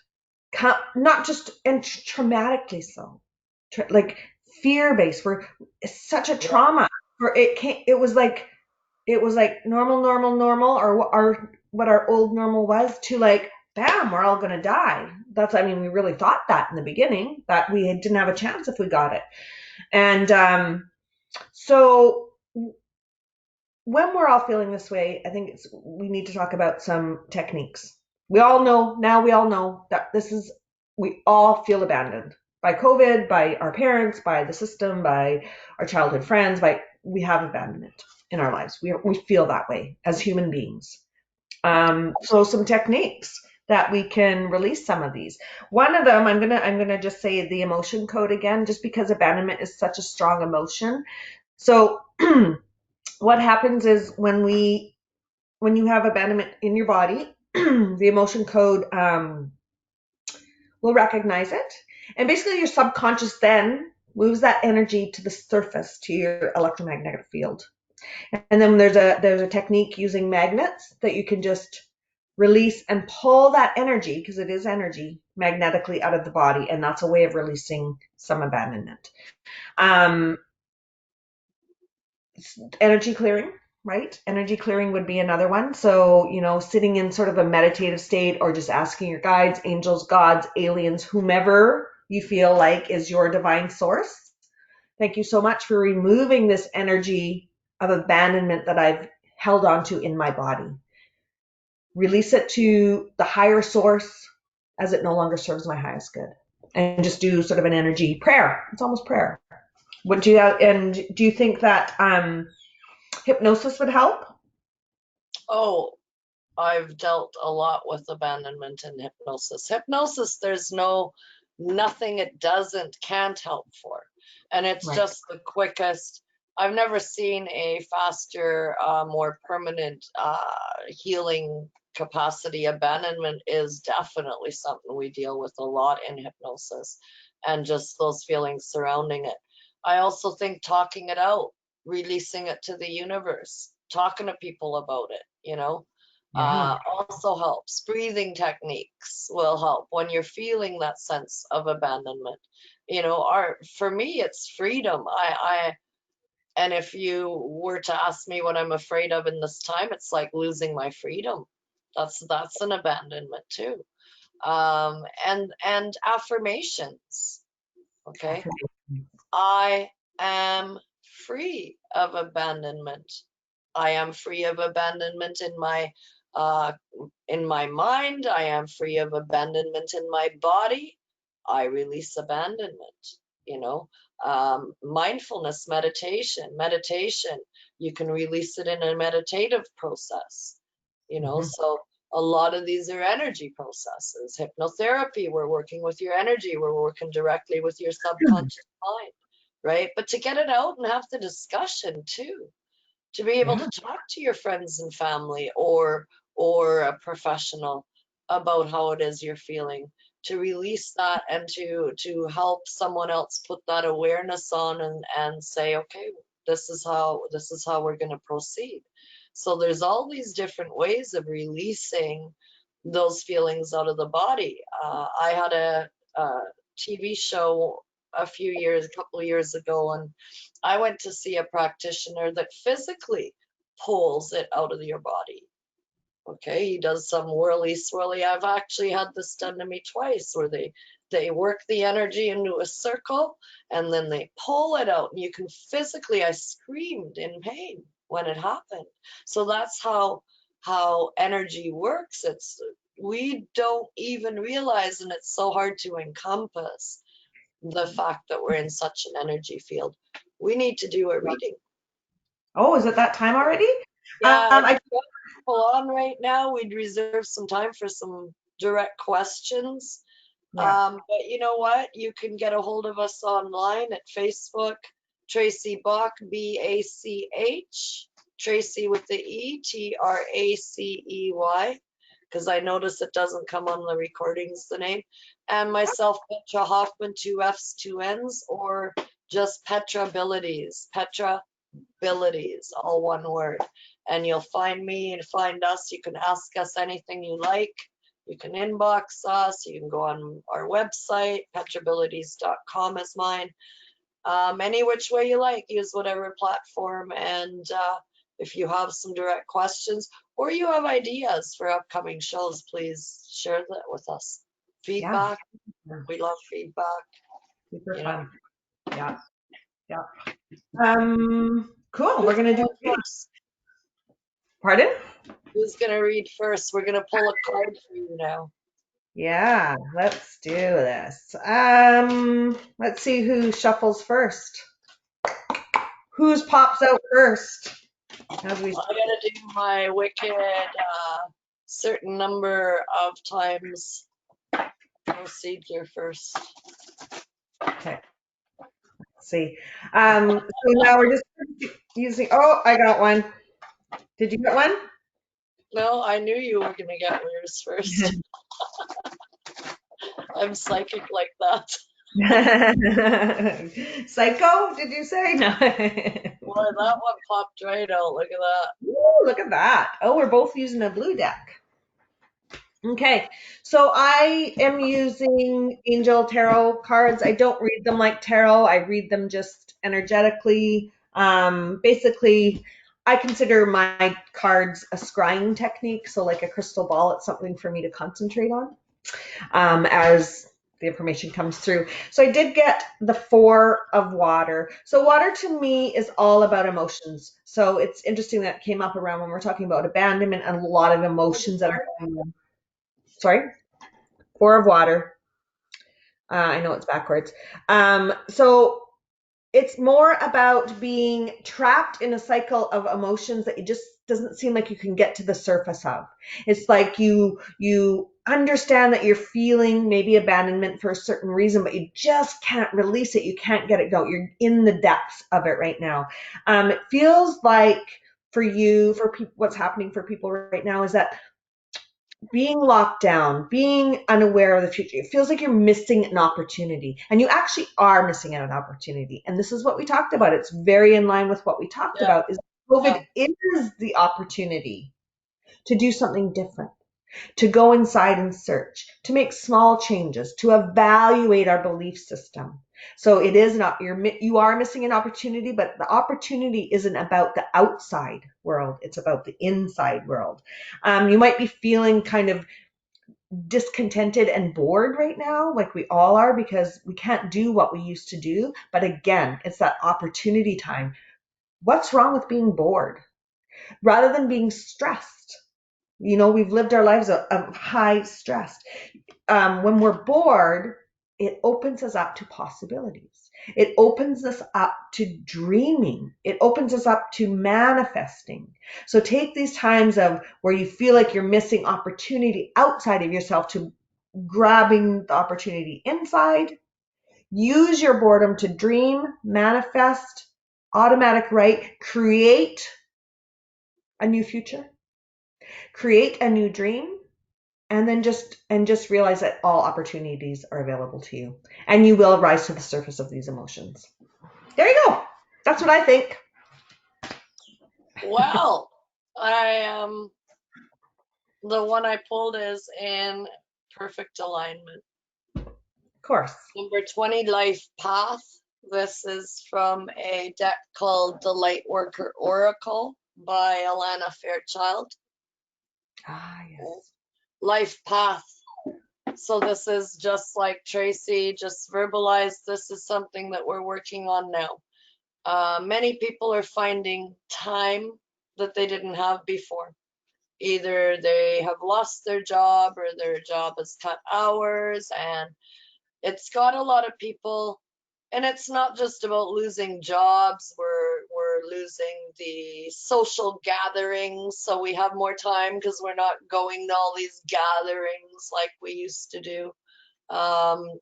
Not just and traumatically so, like fear-based. It's such a trauma. For it was like normal, or what our old normal was, to like, bam, we're all gonna die. We really thought that in the beginning, that we didn't have a chance if we got it. And so when we're all feeling this way, I think we need to talk about some techniques. We all know that we all feel abandoned by COVID, by our parents, by the system, by our childhood friends, we have abandonment in our lives. We feel that way as human beings. So some techniques that we can release some of these. One of them, I'm gonna just say the emotion code again, just because abandonment is such a strong emotion. So what happens is when you have abandonment in your body, the emotion code will recognize it, and basically your subconscious then moves that energy to the surface, to your electromagnetic field. And then there's a technique using magnets that you can just release and pull that energy, because it is energy, magnetically out of the body, and that's a way of releasing some abandonment. Energy clearing, right? Energy clearing would be another one. So, sitting in sort of a meditative state, or just asking your guides, angels, gods, aliens, whomever you feel like is your divine source, Thank you so much for removing this energy of abandonment that I've held onto in my body. Release it to the higher source as it no longer serves my highest good. And just do sort of an energy prayer. It's almost prayer. Would you, and do you think that hypnosis would help? Oh, I've dealt a lot with abandonment in hypnosis. Hypnosis, there's nothing it can't help for. And it's Right. just the quickest. I've never seen a faster, more permanent healing capacity. Abandonment is definitely something we deal with a lot in hypnosis, and just those feelings surrounding it. I also think talking it out, releasing it to the universe, talking to people about it, Yeah. also helps. Breathing techniques will help when you're feeling that sense of abandonment. For me, it's freedom. And if you were to ask me what I'm afraid of in this time, it's like losing my freedom. That's an abandonment too. And affirmations. Okay. I am free of abandonment. I am free of abandonment in my mind. I am free of abandonment in my body. I release abandonment. Mindfulness, meditation. You can release it in a meditative process. So a lot of these are energy processes. Hypnotherapy, we're working with your energy. We're working directly with your subconscious mind, right? But to get it out and have the discussion too, to be able to talk to your friends and family or a professional about how it is you're feeling, to release that and to help someone else put that awareness on and say, okay, this is how we're going to proceed. So there's all these different ways of releasing those feelings out of the body. I had a TV show a couple of years ago, and I went to see a practitioner that physically pulls it out of your body. Okay, he does some whirly swirly. I've actually had this done to me twice, where they work the energy into a circle and then they pull it out, and you can physically, I screamed in pain when it happened. So that's how energy works. We don't even realize, and it's so hard to encompass the fact that we're in such an energy field. We need to do a reading. Oh, is it that time already? Yeah, I if you have people on right now, we'd reserve some time for some direct questions. Yeah. But you know what? You can get a hold of us online at Facebook, Tracy Bach, BACH, Tracy with the E, TRACEY, because I notice it doesn't come on the recordings, the name. And myself, Petra Hoffman, 2 F's, 2 N's, or just Petra Abilities, Petra Abilities, all one word. And you'll find me and find us. You can ask us anything you like. You can inbox us. You can go on our website. petrabilities.com is mine. Any which way you like, use whatever platform. And if you have some direct questions or you have ideas for upcoming shows, please share that with us. Feedback. Yeah. We love feedback. Super fun. Yeah. Yeah. Cool. We're gonna do. Pardon? Who's gonna read first? We're gonna pull a card for you now. Yeah, let's do this. Let's see who shuffles first. Whose pops out first? As we I gotta do my wicked certain number of times procedure first. okay. Let's see. So now we're just using. Oh, I got one. Did you get one? No, I knew you were gonna get yours first. I'm psychic like that. Psycho? Did you say no? Boy, that one popped right out. Look at that. Ooh, look at that. Oh, we're both using a blue deck. Okay, so I am using Angel Tarot cards. I don't read them like tarot. I read them just energetically. Basically, I consider my cards a scrying technique. So like a crystal ball, it's something for me to concentrate on. As the information comes through. So I did get the 4 of water. So water to me is all about emotions. So it's interesting that came up around when we're talking about abandonment and a lot of emotions that are going on. Sorry? 4 of water. I know it's backwards. So it's more about being trapped in a cycle of emotions that it just doesn't seem like you can get to the surface of. It's like you understand that you're feeling maybe abandonment for a certain reason, but you just can't release it. You can't get it go. You're in the depths of it right now. It feels like for you, for people, what's happening for people right now is that being locked down, being unaware of the future, it feels like you're missing an opportunity. And you actually are missing out on an opportunity. And this is what we talked about. It's very in line with what we talked Yeah. about is COVID is the opportunity to do something different, to go inside and search, to make small changes, to evaluate our belief system. So it is not, you are missing an opportunity, but the opportunity isn't about the outside world. It's about the inside world. You might be feeling kind of discontented and bored right now, like we all are, because we can't do what we used to do. But again, it's that opportunity time. What's wrong with being bored? Rather than being stressed. We've lived our lives of high stress. When we're bored, it opens us up to possibilities. It opens us up to dreaming. It opens us up to manifesting. So take these times of where you feel like you're missing opportunity outside of yourself to grabbing the opportunity inside. Use your boredom to dream, manifest, automatic write, create a new future, create a new dream, and then just realize that all opportunities are available to you, and you will rise to the surface of these emotions. There you go. That's what I think. Well, the one I pulled is in perfect alignment. Of course. Number 20, Life Path. This is from a deck called The Lightworker Oracle by Alana Fairchild. Yes. Life Path. So this is just like Tracy just verbalized. This is something that we're working on now. Many people are finding time that they didn't have before. Either they have lost their job or their job has cut hours, and it's got a lot of people. And it's not just about losing jobs. We're losing the social gatherings, so we have more time because we're not going to all these gatherings like we used to do.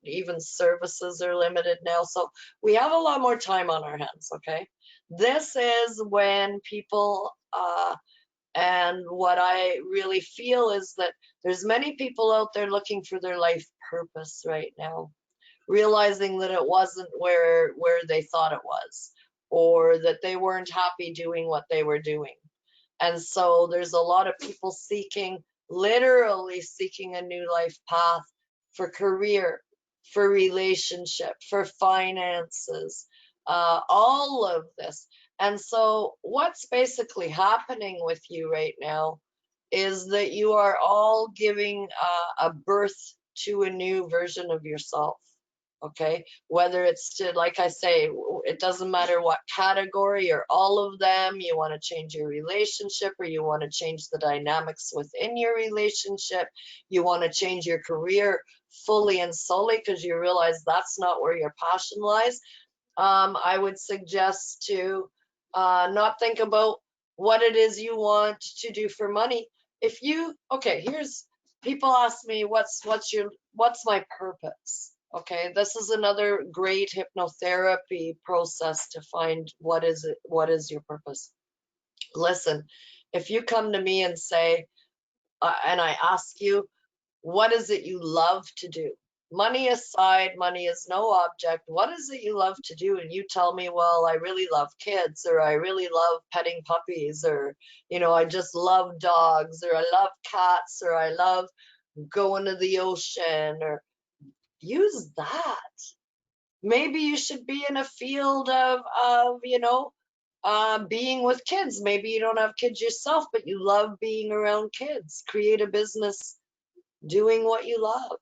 Even services are limited now, so we have a lot more time on our hands. Okay, this is when people and what I really feel is that there's many people out there looking for their life purpose right now, realizing that it wasn't where they thought it was, or that they weren't happy doing what they were doing. And so there's a lot of people literally seeking a new life path for career, for relationship, for finances, all of this. And so what's basically happening with you right now is that you are all giving a birth to a new version of yourself. Okay, whether it's to, like I say, it doesn't matter what category or all of them. You want to change your relationship, or you want to change the dynamics within your relationship. You want to change your career fully and solely because you realize that's not where your passion lies. I would suggest to not think about what it is you want to do for money. If you, okay, here's, people ask me, what's my purpose? Okay, this is another great hypnotherapy process to find what is your purpose. Listen, if you come to me and say, and I ask you, what is it you love to do? Money aside, money is no object. What is it you love to do? And you tell me, well, I really love kids, or I really love petting puppies, or, I just love dogs, or I love cats, or I love going to the ocean, or use that. Maybe you should be in a field of being with kids. Maybe you don't have kids yourself, but you love being around kids. Create a business doing what you love.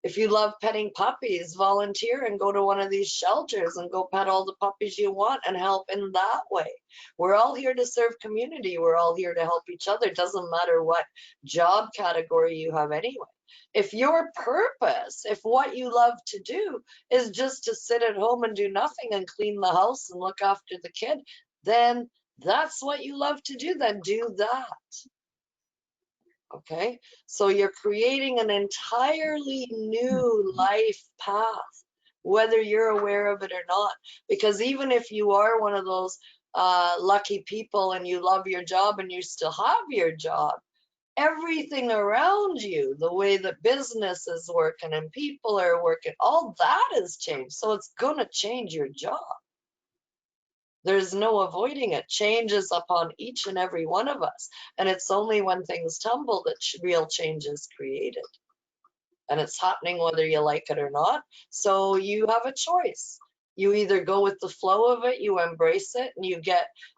If you love petting puppies, volunteer and go to one of these shelters and go pet all the puppies you want and help in that way. We're all here to serve community. We're all here to help each other. It doesn't matter what job category you have anyway. If your purpose, if what you love to do is just to sit at home and do nothing and clean the house and look after the kid, then that's what you love to do, then do that. Okay, so you're creating an entirely new life path, whether you're aware of it or not. Because even if you are one of those lucky people and you love your job and you still have your job, everything around you, the way that business is working and people are working, all that has changed. So it's going to change your job. There's no avoiding it. Change is upon each and every one of us. And it's only when things tumble that real change is created. And it's happening whether you like it or not. So you have a choice. You either go with the flow of it, you embrace it, and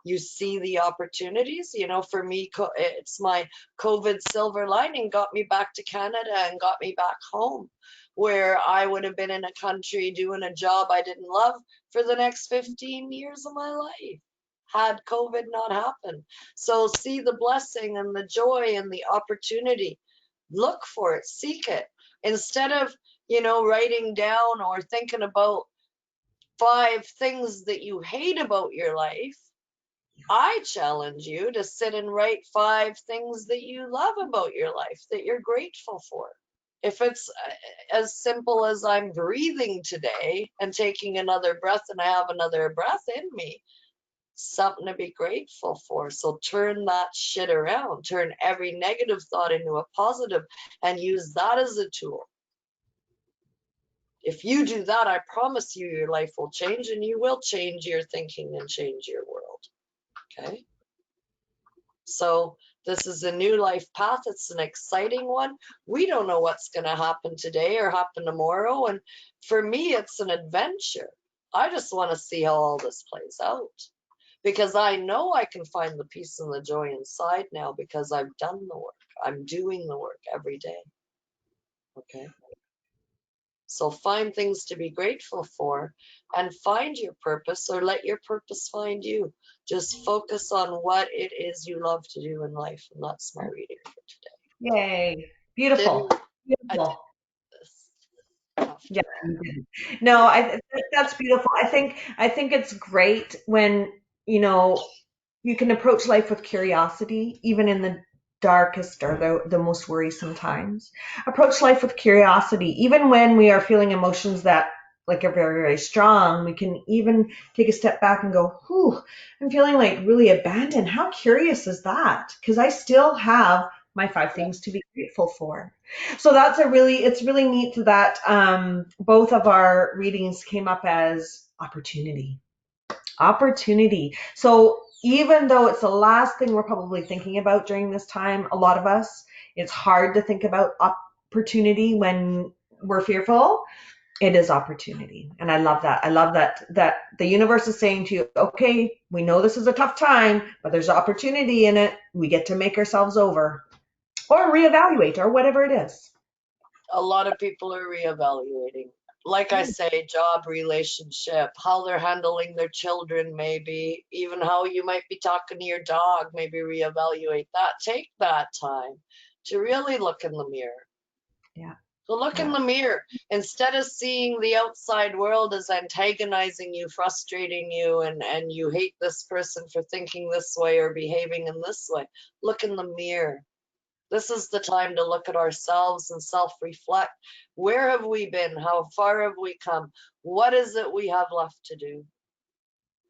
you see the opportunities. You know, for me, it's my COVID silver lining got me back to Canada and got me back home, where I would have been in a country doing a job I didn't love for the next 15 years of my life, had COVID not happened. So see the blessing and the joy and the opportunity. Look for it, seek it. Instead of, writing down or thinking about 5 things that you hate about your life, I challenge you to sit and write 5 things that you love about your life, that you're grateful for. If it's as simple as I'm breathing today and taking another breath and I have another breath in me, something to be grateful for. So turn that shit around. Turn every negative thought into a positive and use that as a tool. If you do that, I promise you your life will change and you will change your thinking and change your world. Okay? So this is a new life path. It's an exciting one. We don't know what's going to happen today or happen tomorrow. And for me, it's an adventure. I just want to see how all this plays out. Because I know I can find the peace and the joy inside now because I've done the work. I'm doing the work every day. Okay? So find things to be grateful for and find your purpose, or let your purpose find you. Just focus on what it is you love to do in life. And that's my reading for today. Yay. Beautiful. Beautiful. Yeah. No, that's beautiful. I think it's great when, you can approach life with curiosity, even in the darkest or the most worrisome times. Approach life with curiosity, even when we are feeling emotions that are very, very strong. We can even take a step back and go, whew, I'm feeling really abandoned. How curious is that? Because I still have my 5 things to be grateful for. So it's really neat that both of our readings came up as opportunity. So even though it's the last thing we're probably thinking about during this time, a lot of us, it's hard to think about opportunity when we're fearful. It is opportunity. And I love that. I love that the universe is saying to you, okay, we know this is a tough time, but there's opportunity in it. We get to make ourselves over or reevaluate or whatever it is. A lot of people are reevaluating. Like I say, job, relationship, how they're handling their children, maybe even how you might be talking to your dog, maybe reevaluate that. Take that time to really look in the mirror. Yeah. So look in the mirror. Instead of seeing the outside world as antagonizing you, frustrating you, and you hate this person for thinking this way or behaving in this way, look in the mirror. This is the time to look at ourselves and self-reflect. Where have we been? How far have we come? What is it we have left to do?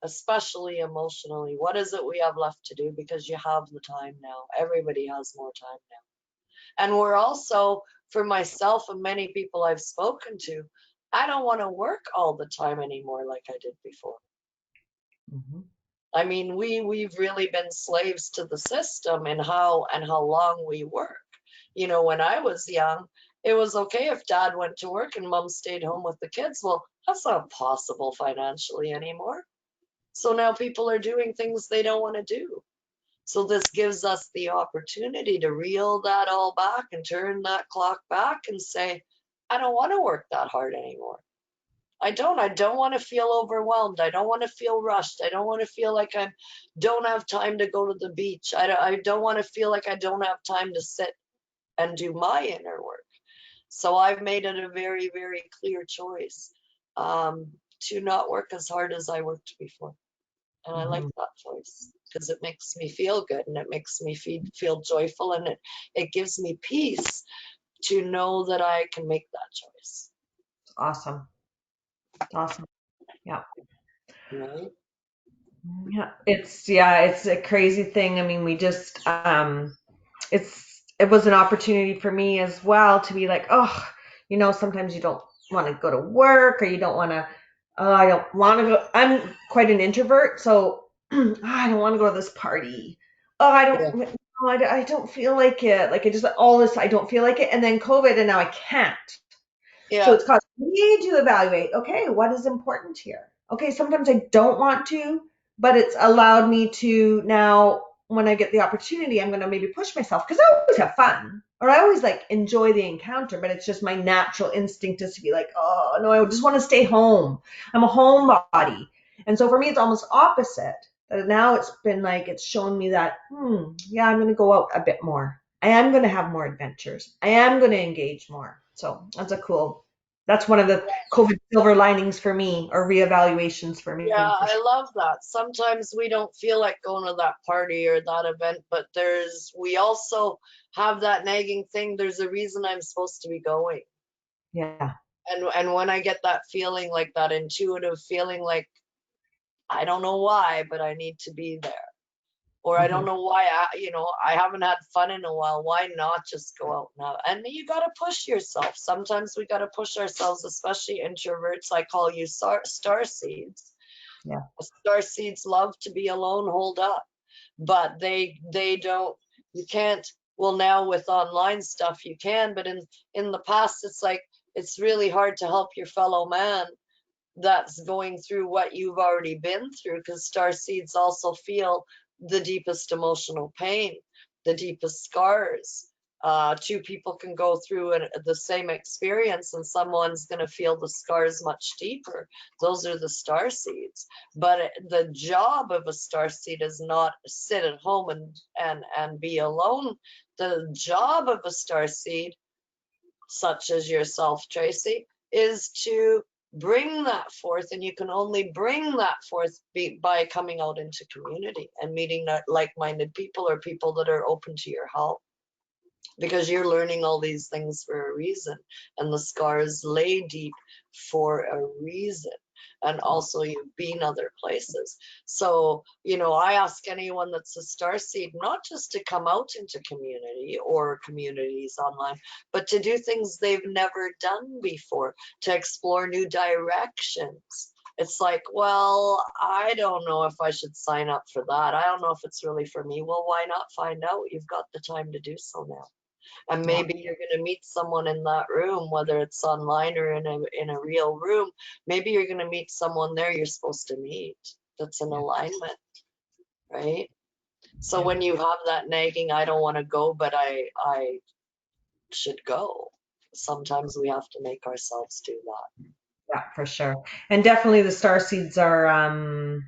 Especially emotionally. What is it we have left to do? Because you have the time now. Everybody has more time now. And we're also, for myself and many people I've spoken to, I don't want to work all the time anymore like I did before. Mm-hmm. I mean, we've really been slaves to the system and how long we work. When I was young, it was okay if dad went to work and mom stayed home with the kids. Well, that's not possible financially anymore. So now people are doing things they don't want to do. So this gives us the opportunity to reel that all back and turn that clock back and say, I don't want to work that hard anymore. I don't want to feel overwhelmed. I don't want to feel rushed. I don't want to feel like I don't have time to go to the beach. I don't want to feel like I don't have time to sit and do my inner work. So I've made it a very, very clear choice to not work as hard as I worked before. And I like that choice because it makes me feel good and it makes me feel joyful, and it gives me peace to know that I can make that choice. Awesome. Awesome. Yeah. Right? Yeah. It's a crazy thing. I mean, we just, it was an opportunity for me as well to be like, oh, sometimes you don't want to go to work, or you don't want to, oh, I don't want to go. I'm quite an introvert, so oh, I don't want to go to this party. Oh, Yeah. I don't feel like it. Like, I just, all this, I don't feel like it. And then COVID, and now I can't. So Yeah. it's caused me to evaluate, okay, what is important here? Okay, sometimes I don't want to, but it's allowed me to now, when I get the opportunity, I'm going to maybe push myself, because I always have fun, or I always like enjoy the encounter, but it's just my natural instinct is to be like, oh no, I just want to stay home. I'm a homebody. And so for me, it's almost opposite. Now it's been like, it's shown me that, yeah, I'm going to go out a bit more. I am going to have more adventures. I am going to engage more. So that's one of the COVID silver linings for me, or reevaluations for me. Yeah, For I sure. love that. Sometimes we don't feel like going to that party or that event, but we also have that nagging thing. There's a reason I'm supposed to be going. Yeah. And when I get that feeling, like that intuitive feeling, like I don't know why, but I need to be there. Or I don't Mhm. know why I haven't had fun in a while. Why not just go out now? And you got to push yourself. Sometimes we got to push ourselves, especially introverts. I call you star seeds. Yeah. Star seeds love to be alone, hold up, but they don't. You can't. Well, now with online stuff, you can, but in the past, it's like it's really hard to help your fellow man that's going through what you've already been through, because star seeds also feel the deepest emotional pain, the deepest scars. Two people can go through the same experience, and someone's going to feel the scars much deeper. Those are the star seeds. But the job of a star seed is not sit at home and be alone. The job of a star seed, such as yourself, Tracy, is to bring that forth, and you can only bring that forth by coming out into community and meeting like-minded people, or people that are open to your help, because you're learning all these things for a reason, and the scars lay deep for a reason. And also you've been other places. So, I ask anyone that's a star seed not just to come out into community or communities online, but to do things they've never done before, to explore new directions. It's like, well, I don't know if I should sign up for that. I don't know if it's really for me. Well, why not find out? You've got the time to do so now. And Yeah. maybe you're going to meet someone in that room, whether it's online or in a real room. Maybe you're going to meet someone there you're supposed to meet, that's in alignment, right? So Yeah. when you have that nagging, I don't want to go, but I should go. Sometimes we have to make ourselves do that. Yeah, for sure. And definitely the star seeds are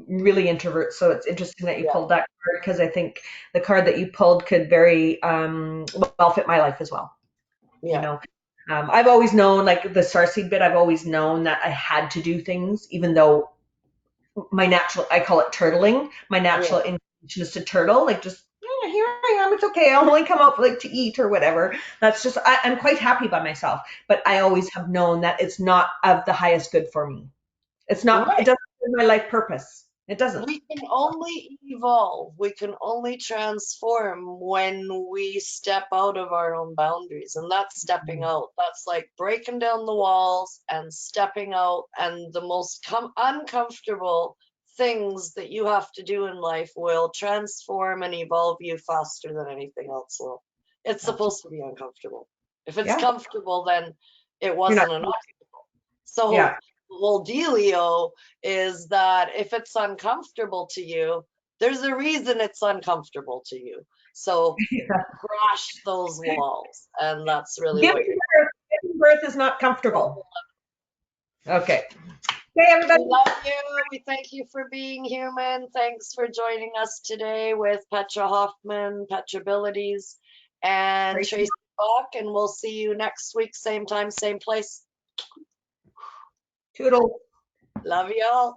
really introverts. So it's interesting that you Yeah, pulled that card, because I think the card that you pulled could very well fit my life as well. You yeah, know, I've always known, like the starseed bit, I've always known that I had to do things, even though my natural, I call it turtling. My yeah, natural inclination is to turtle, like just, here I am. It's okay. I'll only come out like to eat or whatever. That's just, I'm quite happy by myself, but I always have known that it's not of the highest good for me. It right. doesn't serve my life purpose. It doesn't. We can only evolve, we can only transform when we step out of our own boundaries. And that's stepping out. That's like breaking down the walls and stepping out. And the most uncomfortable things that you have to do in life will transform and evolve you faster than anything else will. It's supposed to be uncomfortable. If it's Yeah. comfortable, then it You're not, wasn't enough. So yeah. the whole dealio is that if it's uncomfortable to you, there's a reason it's uncomfortable to you. So crash those walls, and that's really Give what you're. Earth is not comfortable. Okay. Okay, everybody. We love you. We thank you for being human. Thanks for joining us today with Petra Hoffman, Petrabilities, and Tracy. Tracy Bach. And we'll see you next week, same time, same place. Toodle. Love y'all.